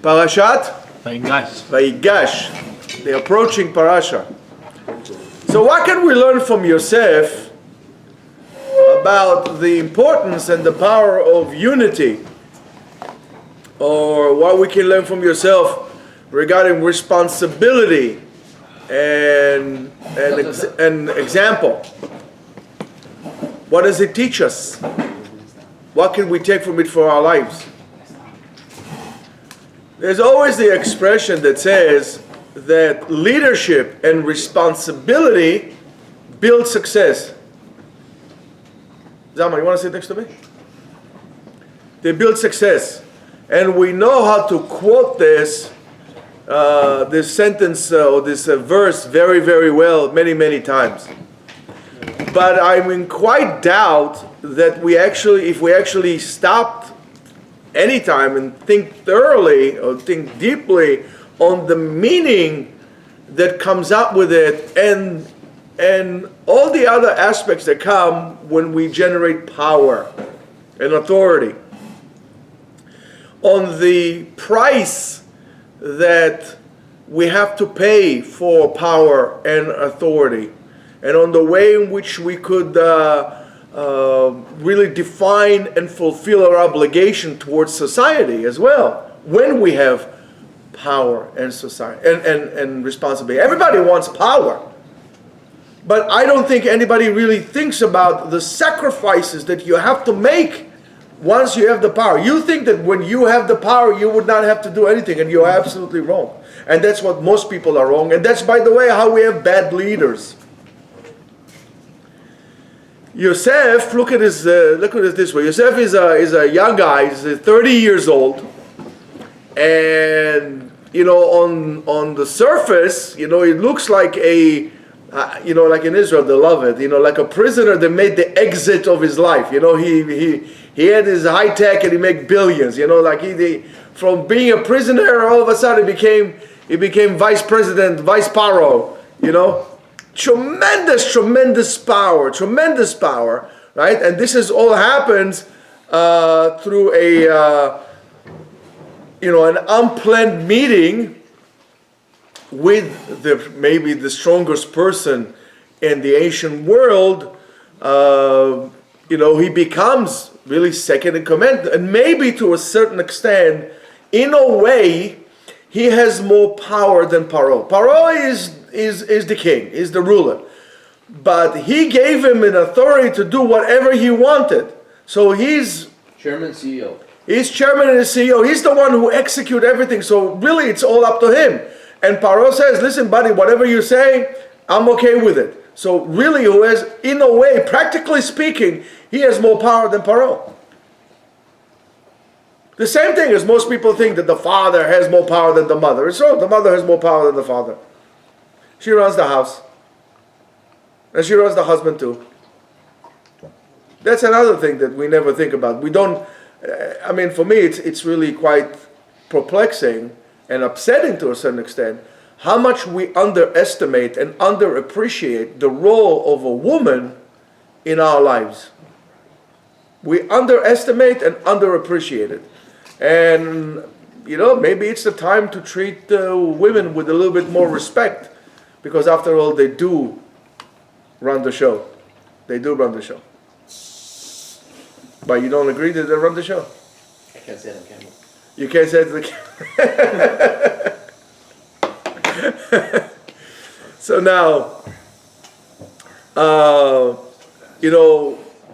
Parashat? Vayigash. The approaching parasha. So what can we learn from Yosef about the importance and the power of unity? Or what we can learn from Yosef regarding responsibility and example? What does it teach us? What can we take from it for our lives? There's always the expression that says that leadership and responsibility build success. Zama, you want to sit next to me? They build success. And we know how to quote this sentence or this verse very, very well many, many times. But I'm in quite doubt that if we actually stopped any time and think thoroughly or think deeply on the meaning that comes up with it and all the other aspects that come when we generate power and authority, on the price that we have to pay for power and authority, and on the way in which we could really define and fulfill our obligation towards society as well when we have power and society and responsibility. Everybody wants power, but I don't think anybody really thinks about the sacrifices that you have to make once you have the power. You think that when you have the power you would not have to do anything, and you're absolutely wrong. And that's what most people are wrong, and that's, by the way, how we have bad leaders. Yosef, look at it this way. Yosef is a young guy. He's 30 years old, and on the surface, it looks like like in Israel they love it. Like a prisoner that made the exit of his life. He had his high tech and he made billions. Like from being a prisoner, all of a sudden he became vice president, vice paro. Tremendous power, right? And this all happens through an unplanned meeting with maybe the strongest person in the ancient world. He becomes really second in command, and maybe to a certain extent, in a way, he has more power than Paro. Paro is the king, is the ruler. But he gave him an authority to do whatever he wanted. So he's Chairman, CEO. He's chairman and CEO. He's the one who executes everything. So really it's all up to him. And Paro says, listen, buddy, whatever you say, I'm okay with it. So really, who has, in a way, practically speaking, he has more power than Paro. The same thing as most people think that the father has more power than the mother. It's true, the mother has more power than the father. She runs the house. And she runs the husband too. That's another thing that we never think about. We don't, for me, it's really quite perplexing and upsetting to a certain extent how much we underestimate and underappreciate the role of a woman in our lives. We underestimate and underappreciate it. And, maybe it's the time to treat women with a little bit more respect, because after all, they do run the show. They do run the show. But you don't agree that they run the show? I can't say it on camera. You can't say it to the camera. So now,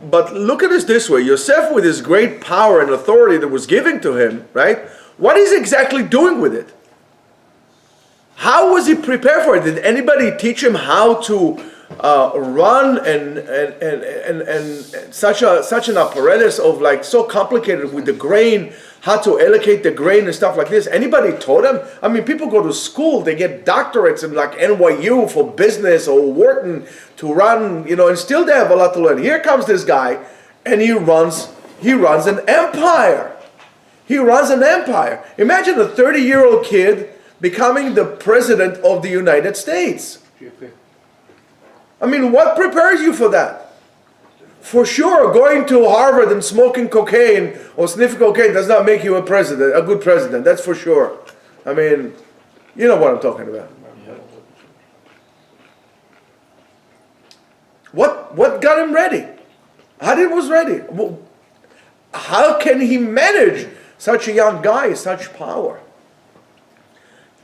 but look at this way. Yosef, with his great power and authority that was given to him, right? What is he exactly doing with it? How was he prepared for it? Did anybody teach him how to run and such an apparatus of so complicated with the grain, how to allocate the grain and stuff like this? Anybody taught him? People go to school, they get doctorates in NYU for business or Wharton to run, and still they have a lot to learn. Here comes this guy, and he runs an empire. He runs an empire. Imagine a 30-year-old kid becoming the president of the United States. What prepares you for that? For sure, going to Harvard and smoking cocaine or sniffing cocaine does not make you a good president. That's for sure. I mean, you know what I'm talking about. What got him ready? How did he was ready? How can he manage such a young guy, such power?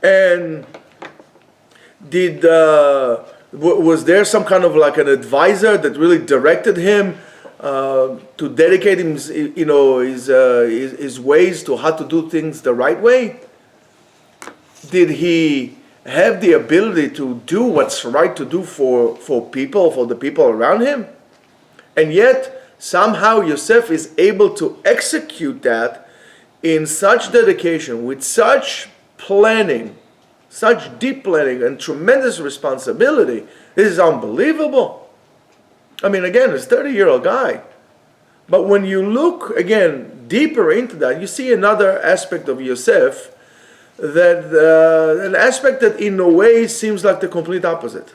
And was there some kind of like an advisor that really directed him to dedicate his ways to how to do things the right way? Did he have the ability to do what's right to do for the people around him? And yet, somehow Yosef is able to execute that in such dedication, with such planning, such deep planning and tremendous responsibility. This is unbelievable. I mean, again, it's a 30-year-old guy. But when you look, again, deeper into that, you see another aspect of Yosef, an aspect that in a way seems like the complete opposite.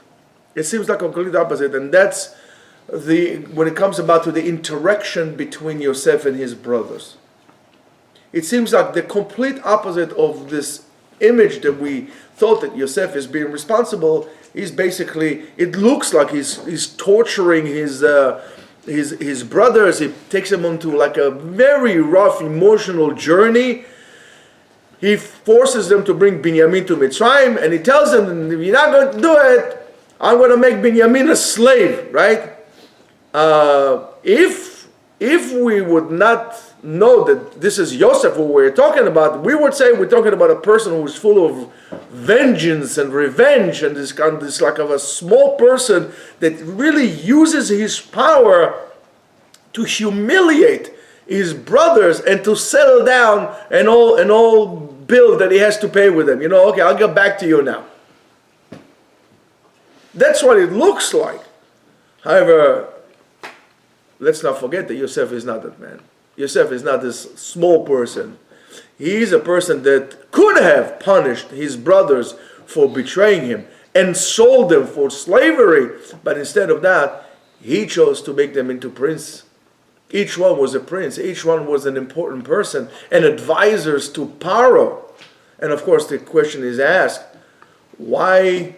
It seems like a complete opposite, and that's when it comes about to the interaction between Yosef and his brothers. It seems like the complete opposite of this image that we thought that Yosef is being responsible. He's basically, it looks like he's torturing his brothers. He takes them onto like a very rough emotional journey. He forces them to bring Binyamin to Mitzrayim, and he tells them, if you're not going to do it, I'm going to make Binyamin a slave, right? If we would not know that this is Yosef who we're talking about, we would say we're talking about a person who is full of vengeance and revenge, and this like of a small person that really uses his power to humiliate his brothers and to settle down an all bill that he has to pay with them. Okay, I'll get back to you now. That's what it looks like. However, let's not forget that Yosef is not that man. Yosef is not this small person. He's a person that could have punished his brothers for betraying him and sold them for slavery, but instead of that, he chose to make them into prince. Each one was a prince. Each one was an important person and advisors to Paro. And of course, the question is asked, why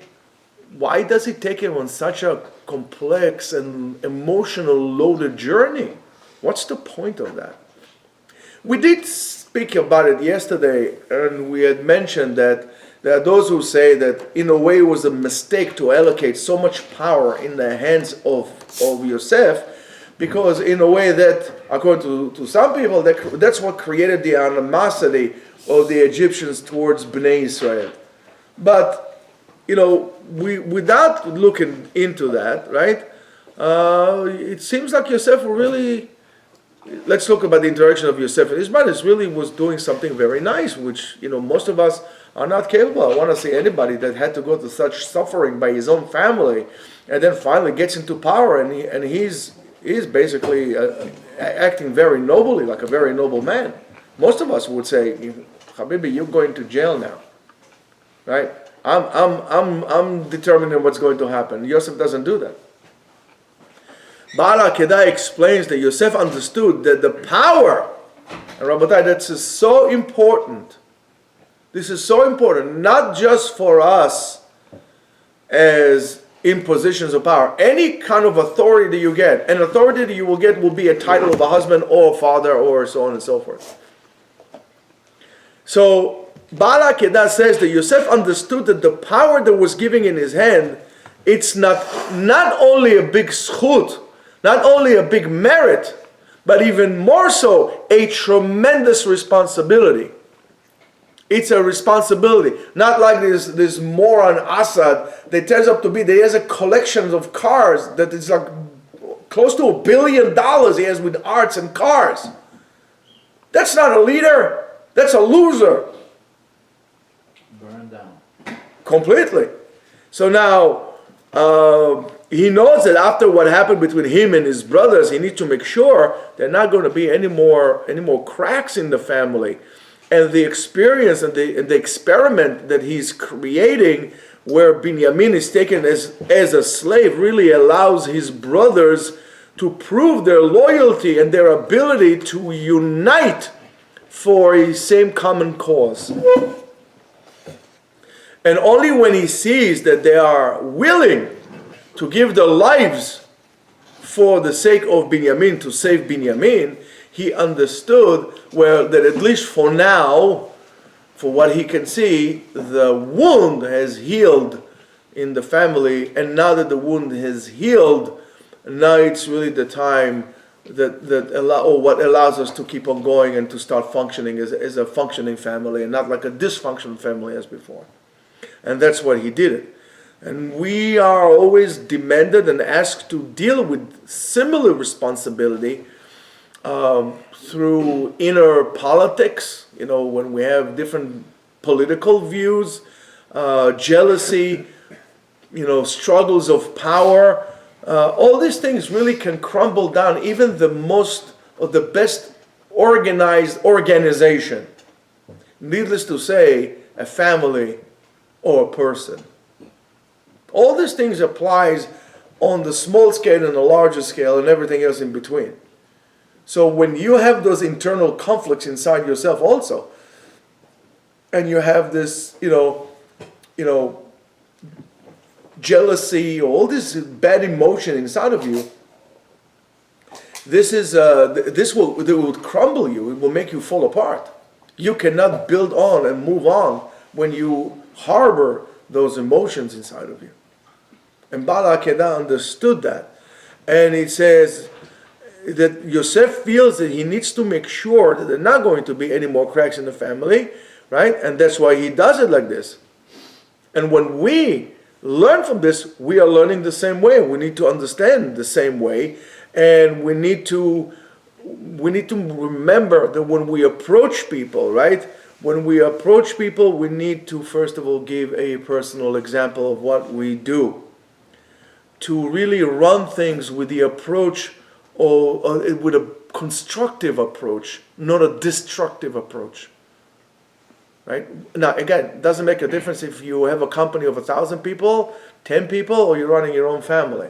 does it take him on such a complex and emotional loaded journey? What's the point of that? We did speak about it yesterday, and we had mentioned that there are those who say that in a way it was a mistake to allocate so much power in the hands of Yosef, because in a way that, according to some people, that's what created the animosity of the Egyptians towards Bnei Israel. But, without looking into that, right, it seems like Yosef really, let's look about the interaction of Yosef and his brothers, really was doing something very nice, which, most of us are not capable. I want to see anybody that had to go through such suffering by his own family, and then finally gets into power, and he's basically acting very nobly, like a very noble man. Most of us would say, Habibi, you're going to jail now, right? I'm determining what's going to happen. Yosef doesn't do that. Baal HaKedah explains that Yosef understood that the power, and Rabbatai, that's so important. This is so important, not just for us as in positions of power. Any kind of authority that you get, an authority that you will get will be a title of a husband or a father or so on and so forth. So Baal HaKedah says that Yosef understood that the power that was given in his hand, it's not only a big schut, not only a big merit, but even more so, a tremendous responsibility. It's a responsibility. Not like this moron Assad that turns up to be, that he has a collection of cars that is like close to $1 billion he has with arts and cars. That's not a leader. That's a loser. Burn down. Completely. So now, he knows that after what happened between him and his brothers, he needs to make sure there are not going to be any more cracks in the family. And the experience and the experiment that he's creating, where Binyamin is taken as a slave, really allows his brothers to prove their loyalty and their ability to unite for a same common cause. And only when he sees that they are willing to give their lives for the sake of Binyamin, to save Binyamin, he understood, well, that at least for now, for what he can see, the wound has healed in the family, and now that the wound has healed, now it's really the time what allows us to keep on going and to start functioning as a functioning family and not like a dysfunctional family as before. And that's what he did it. And we are always demanded and asked to deal with similar responsibility through inner politics, when we have different political views, jealousy, struggles of power. All these things really can crumble down even the most or the best organized organization. Needless to say, a family or a person. All these things applies on the small scale and the larger scale and everything else in between. So when you have those internal conflicts inside yourself also, and you have this, jealousy, or all this bad emotion inside of you, this will crumble you. It will make you fall apart. You cannot build on and move on when you harbor those emotions inside of you. And Baal HaKedah understood that, and he says that Yosef feels that he needs to make sure that there are not going to be any more cracks in the family, right? And that's why he does it like this. And when we learn from this, we are learning the same way. We need to understand the same way, and we need to remember that when we approach people, right? When we approach people, we need to first of all give a personal example of what we do. To really run things with the approach, or with a constructive approach, not a destructive approach. Right? Now, again, it doesn't make a difference if you have a company of 1,000 people, 10 people, or you're running your own family.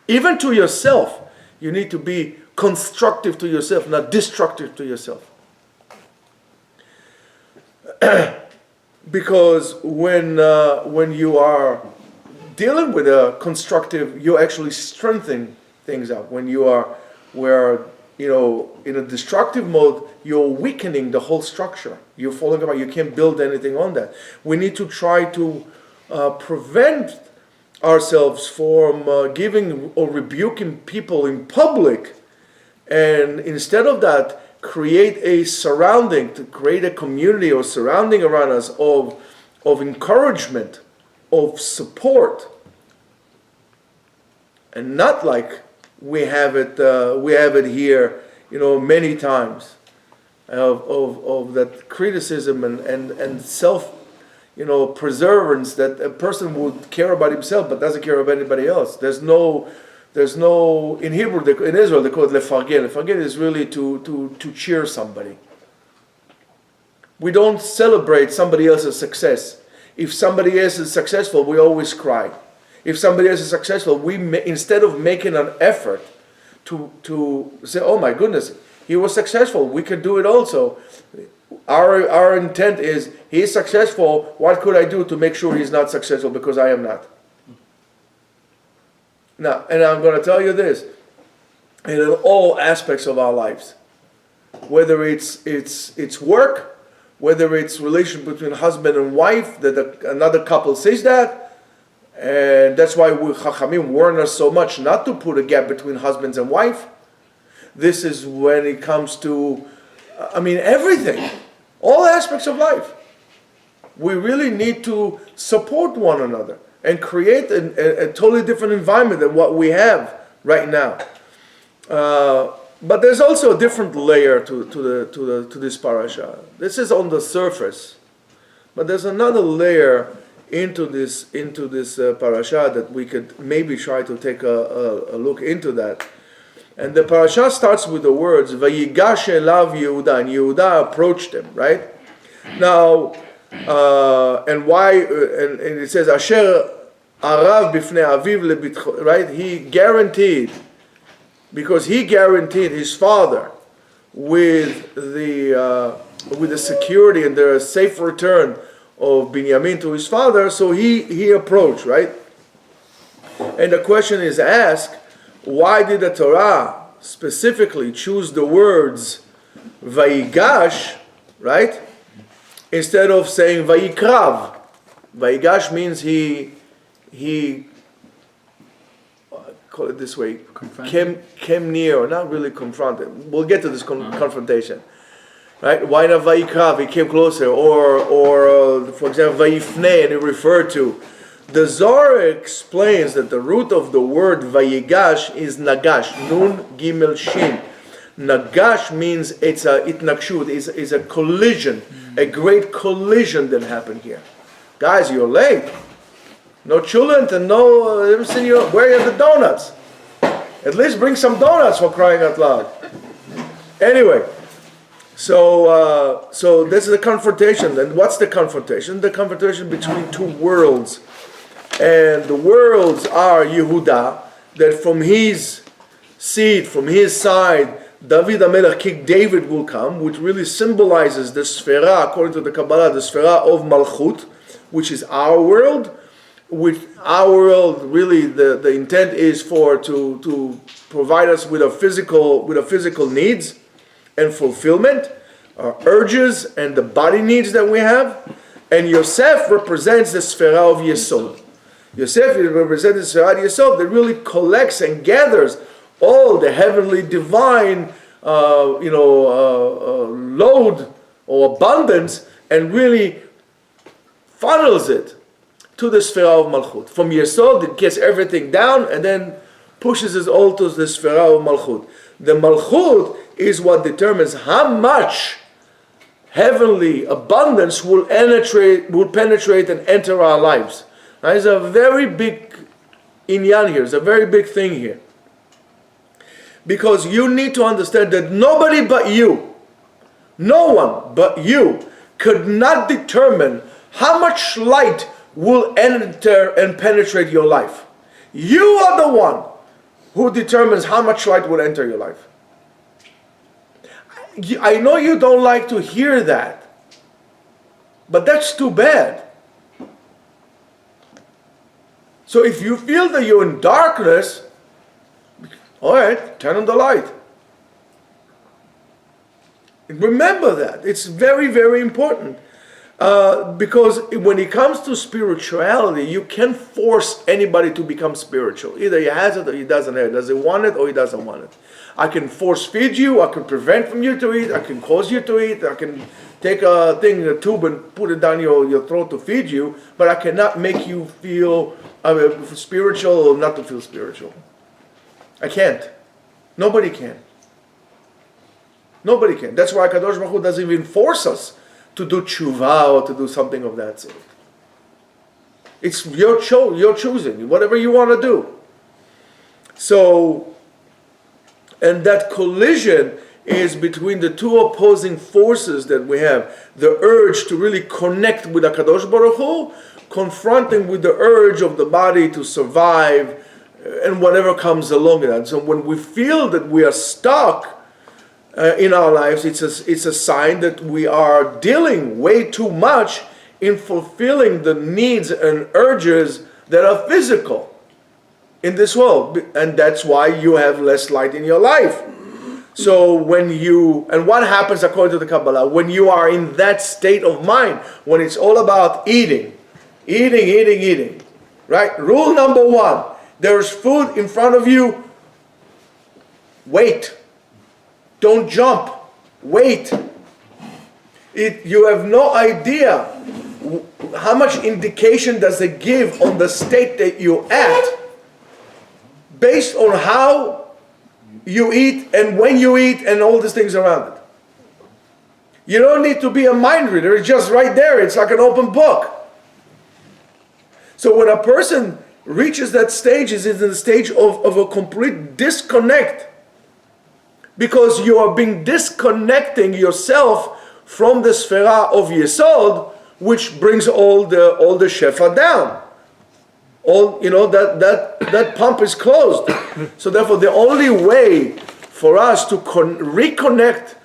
Even to yourself, you need to be constructive to yourself, not destructive to yourself. Because when you are dealing with a constructive, you actually strengthen things up. When you are in a destructive mode, you're weakening the whole structure. You're falling apart. You can't build anything on that. We need to try to prevent ourselves from giving or rebuking people in public, and instead of that, create a surrounding, to create a community or surrounding around us of encouragement, of support, and not like we have it here, many times, of that criticism and self, preservance, that a person would care about himself but doesn't care about anybody else. There's no in Hebrew, in Israel they call it lefargen. Lefargen is really to cheer somebody. We don't celebrate somebody else's success. If somebody else is successful, we always cry. If somebody else is successful, instead of making an effort to say, oh my goodness, he was successful, we can do it also. Our intent is, he is successful, what could I do to make sure he's not successful because I am not? Now, and I'm going to tell you this, in all aspects of our lives, whether it's work, whether it's relation between husband and wife, that another couple says that, and that's why Chachamim warn us so much not to put a gap between husbands and wife. This is when it comes to, everything, all aspects of life. We really need to support one another and create a totally different environment than what we have right now. But there's also a different layer to this parasha. This is on the surface, but there's another layer into this parasha that we could maybe try to take a look into that. And the parasha starts with the words Vayigash elav Yehuda, and Yehuda approached him. Right now, and why? And it says Asher arav bifnei aviv lebitcho. Right, he guaranteed. Because he guaranteed his father with the security and the safe return Binyamin to his father, so he approached, right? And the question is asked, why did the Torah specifically choose the words Vayigash, right? Instead of saying Vayikrav. Vayigash means he call it this way, came near, or not really confronted. We'll get to this confrontation. Right? Why not Vayikrav? He came closer. Or for example, Vayifnei, and he referred to. The Zohar explains that the root of the word Vayigash is Nagash, Nun Gimel Shin. Nagash means it's a itnakshut, is a collision, a great collision that happened here. Guys, you're late. No children and no, where are the donuts? At least bring some donuts, for crying out loud. Anyway, so this is a confrontation. And what's the confrontation? The confrontation between two worlds. And the worlds are Yehuda, that from his seed, from his side, David HaMelech, King David, will come, which really symbolizes the Sfera, according to the Kabbalah, the Sfera of Malchut, which is our world. With our world, really, the intent is to provide us with a physical needs and fulfillment, our urges and the body needs that we have. And Yosef represents the Sfera of Yesod. Yosef represents the Sfera of Yesod that really collects and gathers all the heavenly divine load or abundance and really funnels it to the Sfera of Malchut. From Yesod, it gets everything down and then pushes it all to the Sfera of Malchut. The Malchut is what determines how much heavenly abundance will penetrate and enter our lives. Now, it's a very big inyan here. It's a very big thing here. Because you need to understand that nobody but you, no one but you, could not determine how much light will enter and penetrate your life. You are the one who determines how much light will enter your life. I know you don't like to hear that, but that's too bad. So if you feel that you're in darkness, all right, turn on the light. Remember that. It's very, very important. Because when it comes to spirituality, you can't force anybody to become spiritual. Either he has it or he doesn't have it. Does he want it or he doesn't want it? I can force feed you. I can prevent from you to eat. I can cause you to eat. I can take a thing, a tube, and put it down your throat to feed you. But I cannot make you feel spiritual or not to feel spiritual. I can't. Nobody can. Nobody can. That's why Kadosh Baruch Hu doesn't even force us to do tshuva or to do something of that sort. It's your choosing, whatever you want to do. So, and that collision is between the two opposing forces that we have. The urge to really connect with HaKadosh Baruch Hu, confronting with the urge of the body to survive, and whatever comes along with that. So when we feel that we are stuck in our lives, it's a sign that we are dealing way too much in fulfilling the needs and urges that are physical in this world. And that's why you have less light in your life. So and what happens according to the Kabbalah, when you are in that state of mind, when it's all about eating, right? Rule number 1, there's food in front of you, wait. Don't jump. Wait. You have no idea how much indication does it give on the state that you're at based on how you eat and when you eat and all these things around it. You don't need to be a mind reader. It's just right there. It's like an open book. So when a person reaches that stage, is in the stage of a complete disconnect. Because you are disconnecting yourself from the Sfera of Yesod, which brings all the Shefa down. That pump is closed. So therefore, the only way for us to reconnect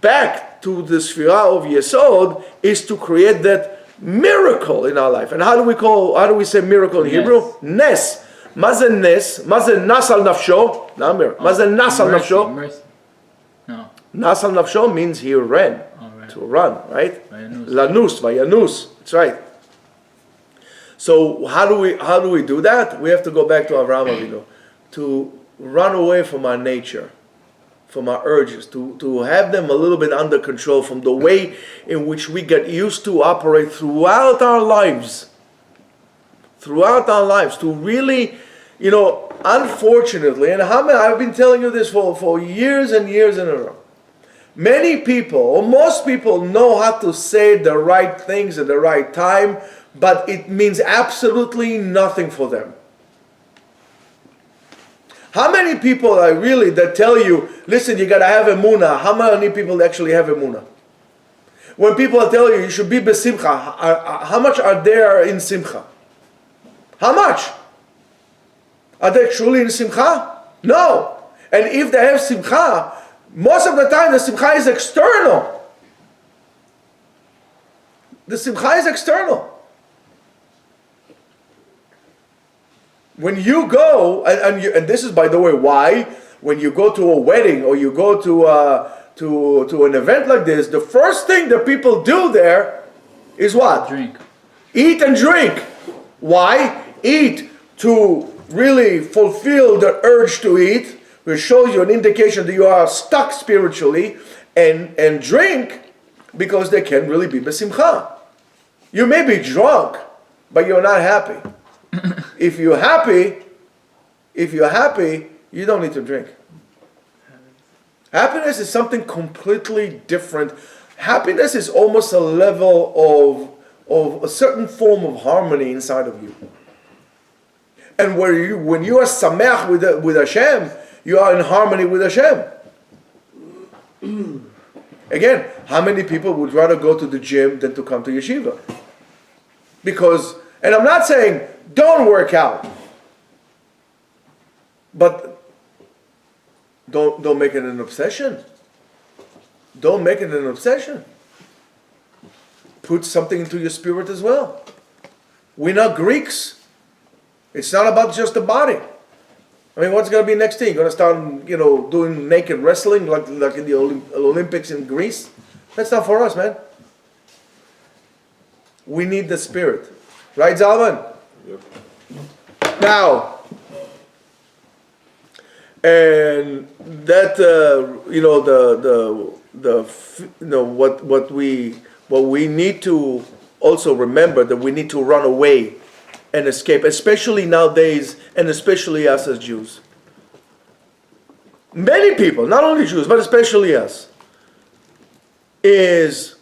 back to the Sfera of Yesod is to create that miracle in our life. And how do we say miracle in Hebrew? Nes. Mazen nes, mazen nasal nafsho, not miracle. Mazen nasal nafsho. Mercy. No. Nasal nafsho means he ran, to run, right? Lanus, vayanus. That's right. So how do we do that? We have to go back to Avraham Avinu, to run away from our nature, from our urges, to have them a little bit under control from the way in which we get used to operate throughout our lives. Throughout our lives, to really, unfortunately, and I've been telling you this for years and years in a row. Many people, or most people, know how to say the right things at the right time, but it means absolutely nothing for them. How many people that tell you, listen, you got to have emunah? How many people actually have emunah? When people tell you should be besimcha, how much are there in simcha? How much? Are they truly in simcha? No. And if they have simcha, most of the time the simcha is external. The simcha is external. When you go, and this is, by the way, why when you go to a wedding or you go to an event like this, the first thing that people do there is what? Drink. Eat and drink. Why? Eat to really fulfill the urge to eat, which shows you an indication that you are stuck spiritually, and drink because they can really be besimcha. You may be drunk, but you're not happy. If you're happy, you don't need to drink. Happiness is something completely different. Happiness is almost a level of a certain form of harmony inside of you. And when you are sameach with Hashem, you are in harmony with Hashem. Again, how many people would rather go to the gym than to come to yeshiva? Because, and I'm not saying don't work out, but don't make it an obsession. Don't make it an obsession. Put something into your spirit as well. We're not Greeks. It's not about just the body. I mean, what's going to be next thing? You're going to start, doing naked wrestling like in the Olympics in Greece? That's not for us, man. We need the spirit. Right, Zalman? Yep. Now, and that what we need to also remember, that we need to run away and escape, especially nowadays, and especially us as Jews. Many people, not only Jews, but especially us, is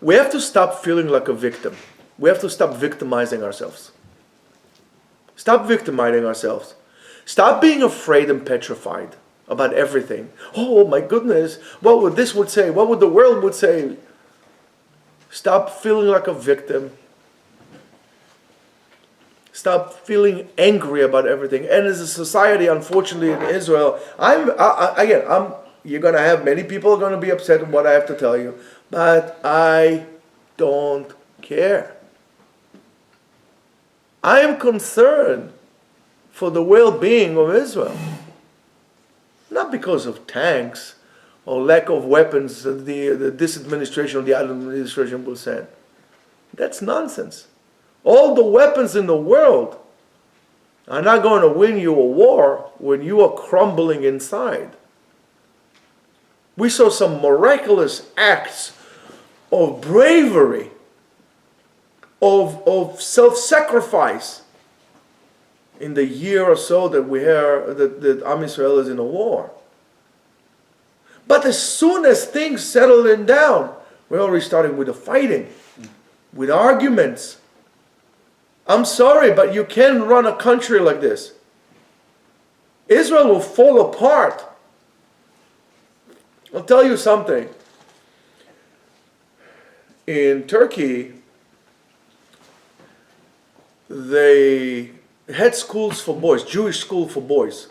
we have to stop feeling like a victim. We have to stop victimizing ourselves. Stop victimizing ourselves. Stop being afraid and petrified about everything. Oh my goodness, what would this would say? What would the world would say? Stop feeling like a victim. Stop feeling angry about everything. And as a society, unfortunately, in Israel, you're going to have many people are going to be upset with what I have to tell you, but I don't care. I am concerned for the well-being of Israel. Not because of tanks or lack of weapons that this administration or the other administration will send. That's nonsense. All the weapons in the world are not going to win you a war when you are crumbling inside. We saw some miraculous acts of bravery, of self-sacrifice in the year or so that we hear that Am Yisrael is in a war. But as soon as things settle down, we're already starting with the fighting, with arguments. I'm sorry, but you can't run a country like this. Israel will fall apart. I'll tell you something. In Turkey, they had schools for boys, Jewish school for boys.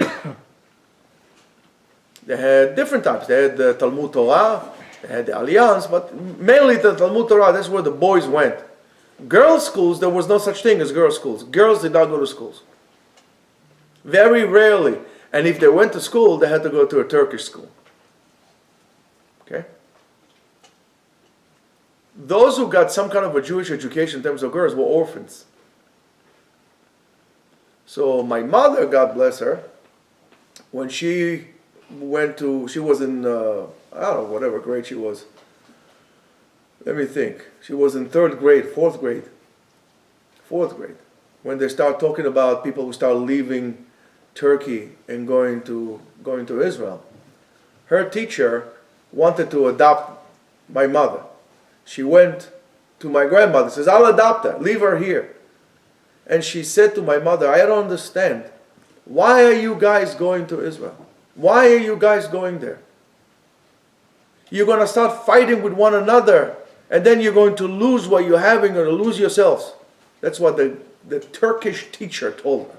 They had different types. They had the Talmud Torah, they had the Alliance, but mainly the Talmud Torah, that's where the boys went. Girls' schools, there was no such thing as girls' schools. Girls did not go to schools. Very rarely. And if they went to school, they had to go to a Turkish school. Okay? Those who got some kind of a Jewish education in terms of girls were orphans. So my mother, God bless her, when she was in, I don't know, whatever grade she was. Let me think. She was in fourth grade. When they start talking about people who start leaving Turkey and going to Israel. Her teacher wanted to adopt my mother. She went to my grandmother, says, I'll adopt her, leave her here. And she said to my mother, I don't understand. Why are you guys going to Israel? Why are you guys going there? You're going to start fighting with one another, and then you're going to lose what you're having or lose yourselves. That's what the Turkish teacher told her.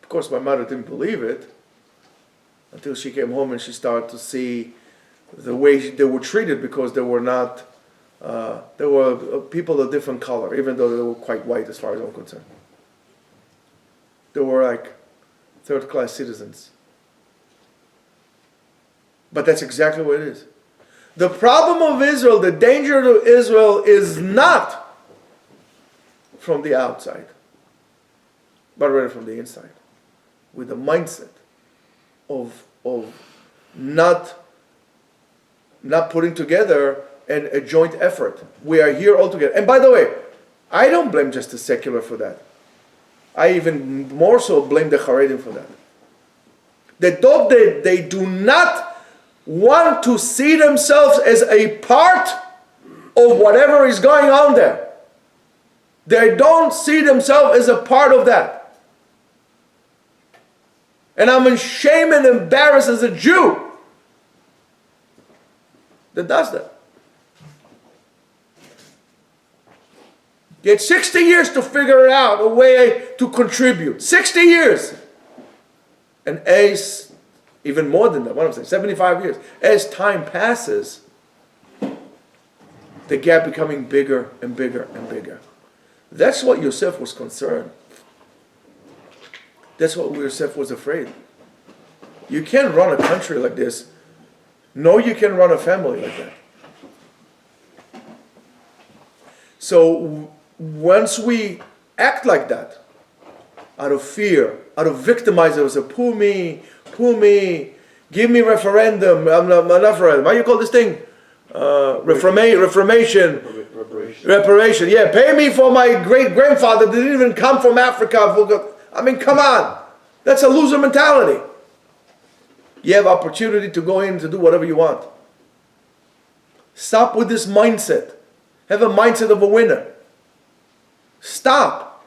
Of course, my mother didn't believe it until she came home and she started to see the way they were treated, because they were not, there were people of different color, even though they were quite white as far as I'm concerned. They were like third-class citizens. But that's exactly what it is. The problem of Israel, the danger to Israel is not from the outside, but rather from the inside. With the mindset of not putting together a joint effort. We are here all together. And by the way, I don't blame just the secular for that. I even more so blame the Haredim for that. They do not want to see themselves as a part of whatever is going on there. They don't see themselves as a part of that. And I'm ashamed and embarrassed as a Jew that does that. You had 60 years to figure out a way to contribute. 60 years. And as, even more than that, what I'm saying, 75 years. As time passes, the gap becoming bigger and bigger and bigger. That's what Yosef was concerned. That's what Yosef was afraid. You can't run a country like this. No, you can run a family like that. So once we act like that, out of fear, out of victimizing ourselves, poor me, give me referendum, I'm not referendum. How do you call this thing? Reparation. Yeah, pay me for my great-grandfather that didn't even come from Africa. I mean, come on. That's a loser mentality. You have opportunity to go in to do whatever you want. Stop with this mindset. Have a mindset of a winner. Stop.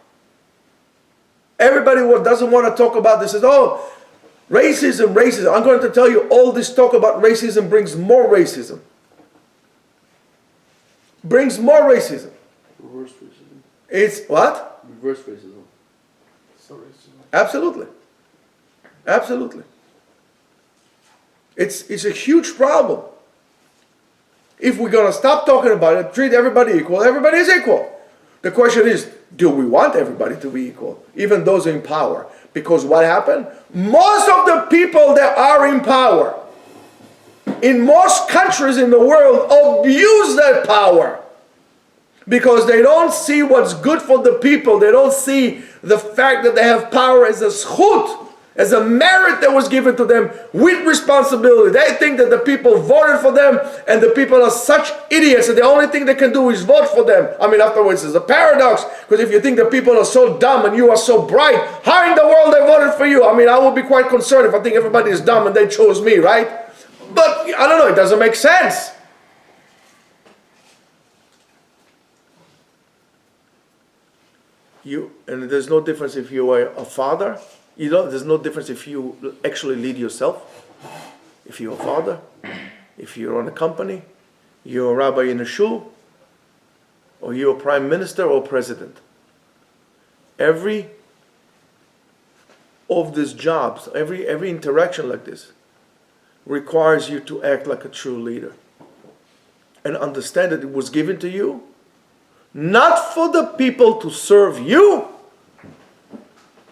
Everybody who doesn't want to talk about this says, oh, racism. I'm going to tell you, all this talk about racism brings more racism. Brings more racism. Reverse racism. It's what? Reverse racism. So racism. Absolutely. It's a huge problem. If we're going to stop talking about it, treat everybody equal, everybody is equal. The question is, do we want everybody to be equal? Even those in power. Because what happened? Most of the people that are in power, in most countries in the world, abuse that power. Because they don't see what's good for the people. They don't see the fact that they have power as a zchut, as a merit that was given to them with responsibility. They think that the people voted for them, and the people are such idiots that the only thing they can do is vote for them. I mean, afterwards, it's a paradox, because if you think that people are so dumb and you are so bright, how in the world they voted for you? I mean, I would be quite concerned if I think everybody is dumb and they chose me, right? But, I don't know, it doesn't make sense. And there's no difference if you are a father. There's no difference if you actually lead yourself. If you're a father, if you're on a company, you're a rabbi in a shul, or you're a prime minister or president. Every of these jobs, every interaction like this, requires you to act like a true leader. and understand that it was given to you not for the people to serve you,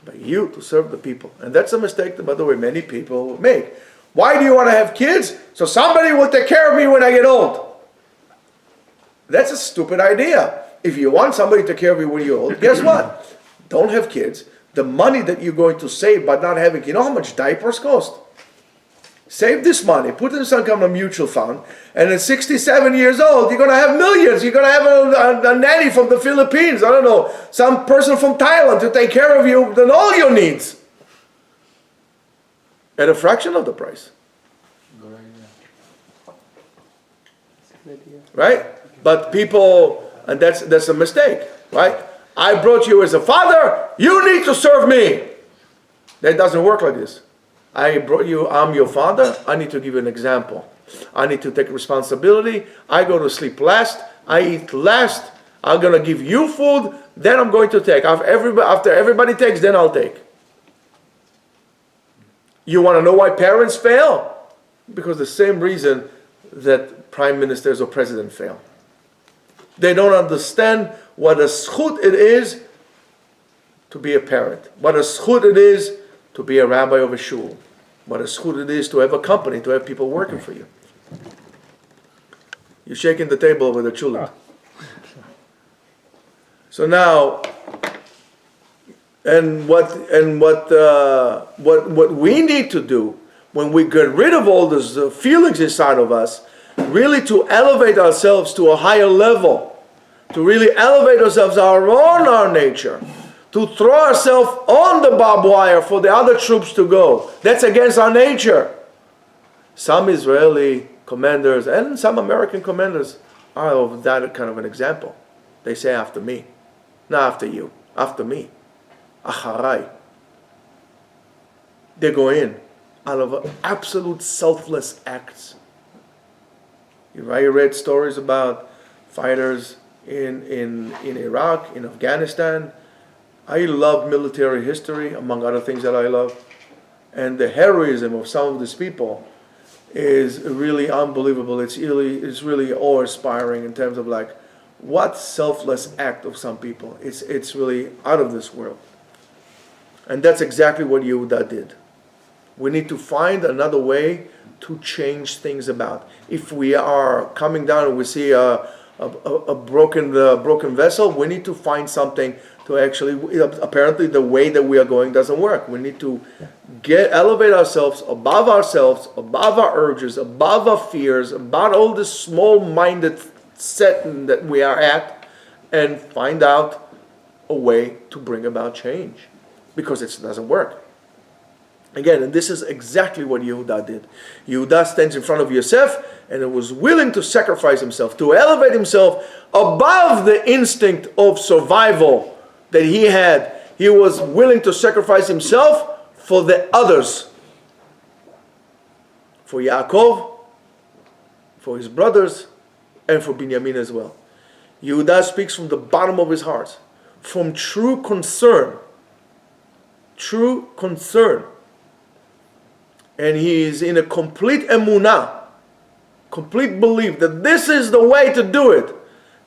but you to serve the people. And that's a mistake that, by the way, many people make. Why do you want to have kids? So somebody will take care of me when I get old. That's a stupid idea. If you want somebody to take care of you when you're old, guess what? Don't have kids. The money that you're going to save by not having, you know how much diapers cost? Save this money, put it in some kind of mutual fund, and at 67 years old, you're going to have millions. You're going to have a nanny from the Philippines, I don't know, some person from Thailand to take care of you and all your needs. At a fraction of the price. Right? But people, and that's a mistake, right? I brought you as a father, you need to serve me. That doesn't work like this. I brought you, I'm your father, I need to give you an example. I need to take responsibility. I go to sleep last, I eat last, I'm going to give you food, then I'm going to take. After everybody takes, then I'll take. You want to know why parents fail? Because the same reason that prime ministers or presidents fail. They don't understand what a zchut it is to be a parent. What a zchut it is to be a rabbi of a shul. What a zchut it is to have a company, to have people working for you. You're shaking the table with the children. So now, and what we need to do when we get rid of all those feelings inside of us, really to elevate ourselves to a higher level, to really elevate ourselves our nature, to throw ourselves on the barbed wire for the other troops to go. That's against our nature. Some Israeli commanders and some American commanders are of that kind of an example. They say after me, not after you, after me. Acharai. They go in out of absolute selfless acts. You read stories about fighters in Iraq, in Afghanistan. I love military history, among other things that I love. And the heroism of some of these people is really unbelievable. It's really awe-inspiring in terms of like, what selfless act of some people. It's really out of this world. And that's exactly what Yehuda did. We need to find another way to change things about. If we are coming down and we see a broken vessel, we need to find something to actually, apparently the way that we are going doesn't work. We need to elevate ourselves, above our urges, above our fears, about all this small-minded setting that we are at, and find out a way to bring about change. Because it doesn't work. Again, and this is exactly what Yehuda did. Yehuda stands in front of Yosef and was willing to sacrifice himself, to elevate himself above the instinct of survival that he had. He was willing to sacrifice himself for the others. For Yaakov, for his brothers, and for Binyamin as well. Yehuda speaks from the bottom of his heart, from true concern. True concern. And he is in a complete emunah, complete belief that this is the way to do it.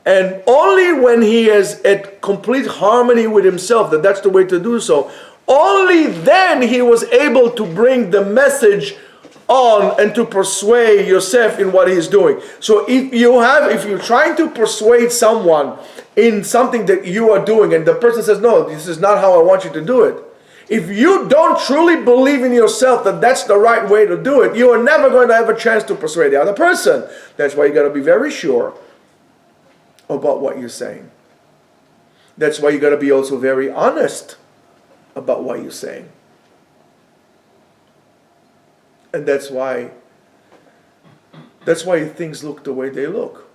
And only when he is at complete harmony with himself that that's the way to do so, only then he was able to bring the message on and to persuade Yosef in what he's doing. So if you're trying to persuade someone in something that you are doing and the person says, no, this is not how I want you to do it, if you don't truly believe in yourself that that's the right way to do it, you are never going to have a chance to persuade the other person. That's why you got to be very sure about what you're saying. That's why you got to be also very honest about what you're saying. And that's why things look the way they look.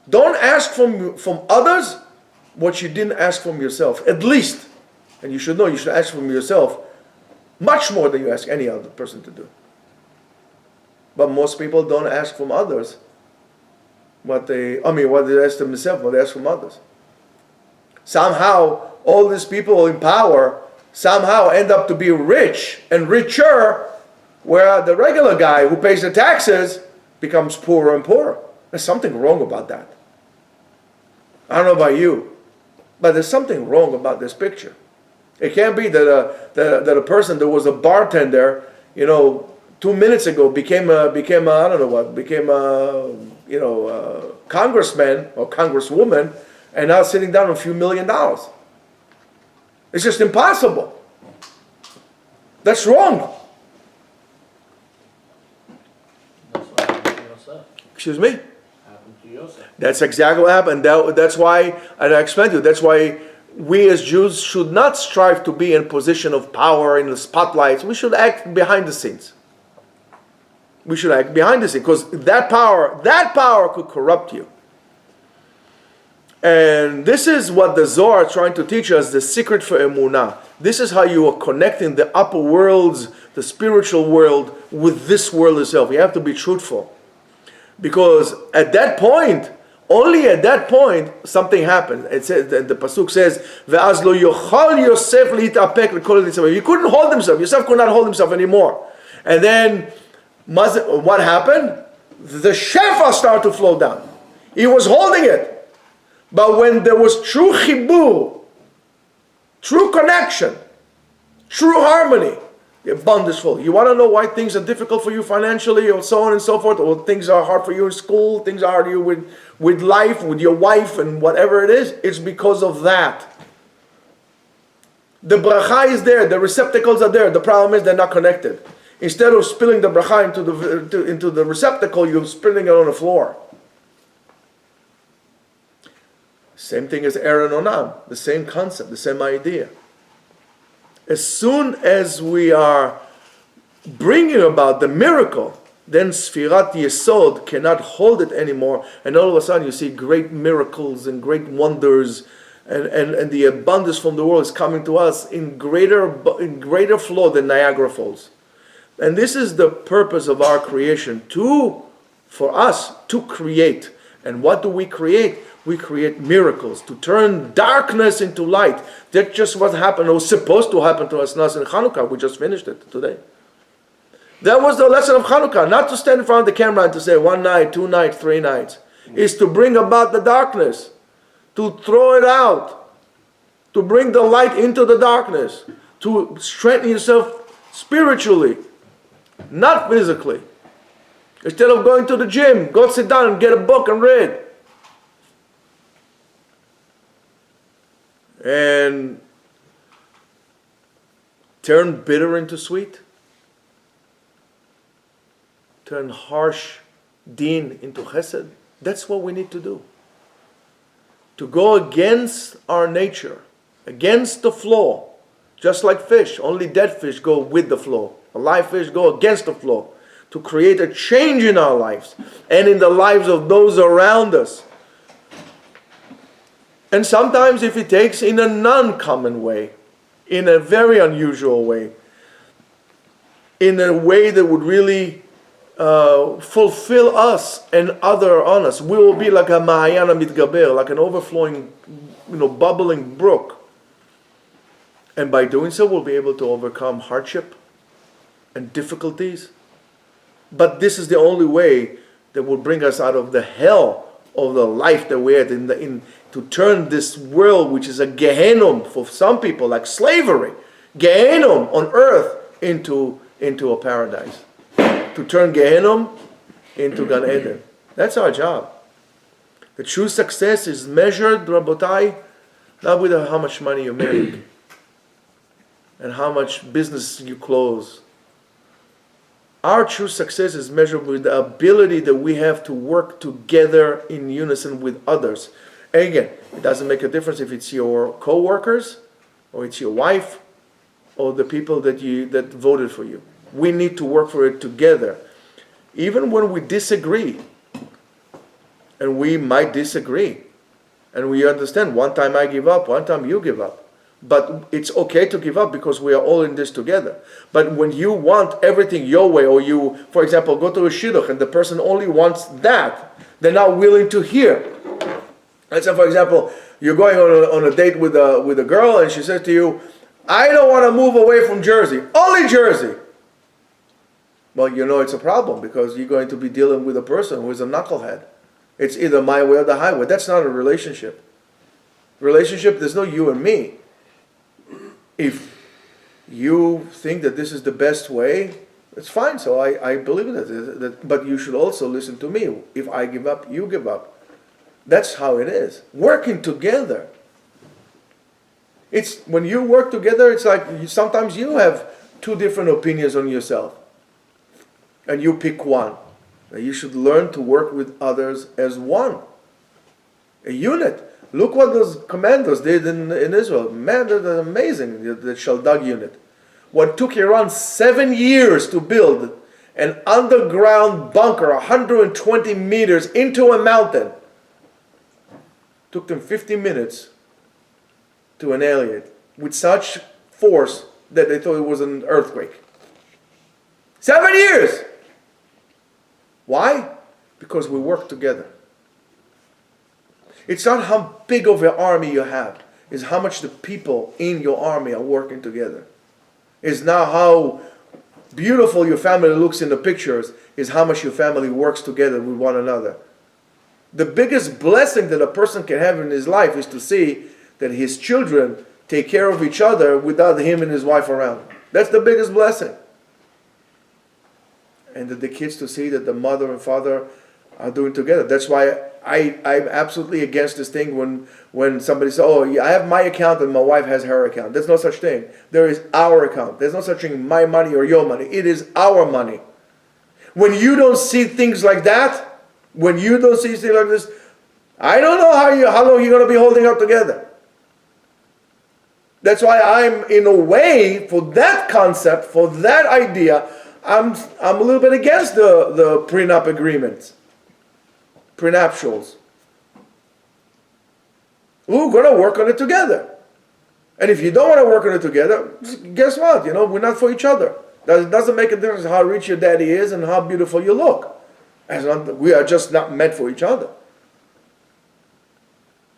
Don't ask from others what you didn't ask from yourself, at least. And you should know, you should ask from yourself much more than you ask any other person to do. But most people don't ask from others what they ask themselves, what they ask from others. Somehow, all these people in power somehow end up to be rich and richer, where the regular guy who pays the taxes becomes poorer and poorer. There's something wrong about that. I don't know about you, but there's something wrong about this picture. It can't be that a person that was a bartender, 2 minutes ago became a congressman or congresswoman, and now sitting down on a few $1 million. It's just impossible. That's wrong. That's what happened to Yosef. Excuse me? Happened to Yosef. That's exactly what happened. That's why, and I explained to you, that's why we as Jews should not strive to be in position of power in the spotlights. We should act behind the scenes. We should act behind the scenes, because that power could corrupt you. And this is what the Zohar is trying to teach us, the secret for Emunah. This is how you are connecting the upper worlds, the spiritual world, with this world itself. You have to be truthful. Because at that point, only at that point, something happened. It says, the pasuk says, "Ve'az lo yochal Yosef litapek l'kol Yisrael." He couldn't hold himself. Yosef could not hold himself anymore. And then, what happened? The shefa started to flow down. He was holding it. But when there was true chibur, true connection, true harmony, the abundance full. You want to know why things are difficult for you financially, or so on and so forth, or things are hard for you in school, things are hard for you with life, with your wife, and whatever it is? It's because of that. The bracha is there, the receptacles are there. The problem is they're not connected. Instead of spilling the bracha into the receptacle, you're spilling it on the floor. Same thing as Er and Onam, the same concept, the same idea. As soon as we are bringing about the miracle, then Sfirat Yesod cannot hold it anymore, and all of a sudden you see great miracles and great wonders, and the abundance from the world is coming to us in greater flow than Niagara Falls. And this is the purpose of our creation, for us to create. And what do we create? We create miracles, to turn darkness into light. That's just what happened. It was supposed to happen to us in Hanukkah. We just finished it today. That was the lesson of Hanukkah. Not to stand in front of the camera and to say 1 night, 2 nights, 3 nights. Is to bring about the darkness. To throw it out. To bring the light into the darkness. To strengthen yourself spiritually. Not physically. Instead of going to the gym, go sit down and get a book and read. And turn bitter into sweet. Turn harsh deen into chesed. That's what we need to do. To go against our nature, against the flow. Just like fish, only dead fish go with the flow. Alive fish go against the flow. To create a change in our lives and in the lives of those around us. And sometimes if it takes in a non-common way, in a very unusual way, in a way that would really fulfill us and other on us, we will be like a Mahayana Mitgaber, like an overflowing, bubbling brook. And by doing so, we'll be able to overcome hardship and difficulties. But this is the only way that will bring us out of the hell of the life that we're in, to turn this world, which is a Gehenom for some people, like slavery, Gehenom on earth, into a paradise. To turn Gehenom into Gan Eden. That's our job. The true success is measured, Rabotai, not with how much money you make and how much business you close. Our true success is measured with the ability that we have to work together in unison with others. And again, it doesn't make a difference if it's your co-workers, or it's your wife, or the people that voted for you. We need to work for it together. Even when we disagree, and we might disagree, and we understand, one time I give up, one time you give up. But it's okay to give up because we are all in this together. But when you want everything your way, or you, for example, go to a shidduch and the person only wants that, they're not willing to hear. Let's say, for example, you're going on a date with a girl and she says to you, I don't want to move away from Jersey, only Jersey. Well, you know it's a problem because you're going to be dealing with a person who is a knucklehead. It's either my way or the highway. That's not a relationship. Relationship, there's no you and me. If you think that this is the best way, it's fine. So I believe in that. But you should also listen to me. If I give up, you give up. That's how it is. Working together. It's when you work together, it's like sometimes you have two different opinions on yourself. And you pick one. You should learn to work with others as one. A unit. Look what those commandos did in Israel. Man, they're amazing, the Shaldag unit. What took Iran 7 years to build an underground bunker 120 meters into a mountain. Took them 50 minutes to annihilate with such force that they thought it was an earthquake. 7 years! Why? Because we work together. It's not how big of an army you have. It's how much the people in your army are working together. It's not how beautiful your family looks in the pictures. It's how much your family works together with one another. The biggest blessing that a person can have in his life is to see that his children take care of each other without him and his wife around. That's the biggest blessing. And that the kids to see that the mother and father are doing together. That's why I'm absolutely against this thing when somebody says, oh, yeah, I have my account and my wife has her account. There's no such thing. There is our account. There's no such thing, my money or your money. It is our money. When you don't see things like that, when you don't see things like this, I don't know how long you're going to be holding up together. That's why I'm, in a way, for that concept, for that idea, I'm a little bit against the prenup agreements. Prenuptials. We're going to work on it together. And if you don't want to work on it together, guess what? We're not for each other. It doesn't make a difference how rich your daddy is and how beautiful you look. We are just not meant for each other.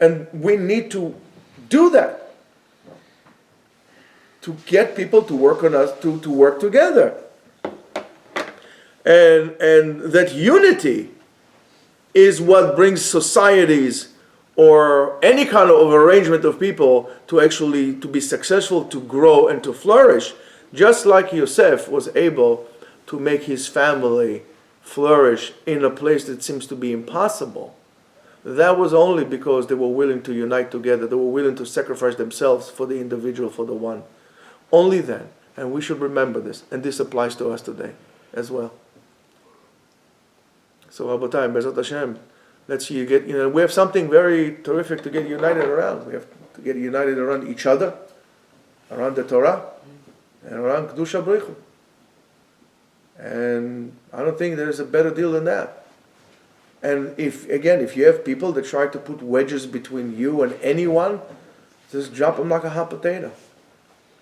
And we need to do that. To get people to work on us, to work together. And that unity is what brings societies or any kind of arrangement of people to be successful, to grow and to flourish, just like Yosef was able to make his family flourish in a place that seems to be impossible. That was only because they were willing to unite together. They were willing to sacrifice themselves for the individual, for the one. Only then. And we should remember this. And this applies to us today as well. So, Rabotai, Bezat Hashem, let's see, we have something very terrific to get united around. We have to get united around each other, around the Torah, and around Kedusha B'richu. And I don't think there's a better deal than that. And if you have people that try to put wedges between you and anyone, just drop them like a hot potato.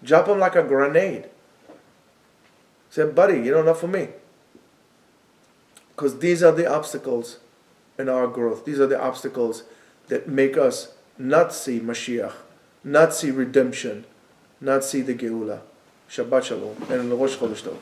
Drop them like a grenade. Say, buddy, you're not for me. Because these are the obstacles in our growth. These are the obstacles that make us not see Mashiach, not see redemption, not see the Geula. Shabbat Shalom, and Rosh Chodesh Tov.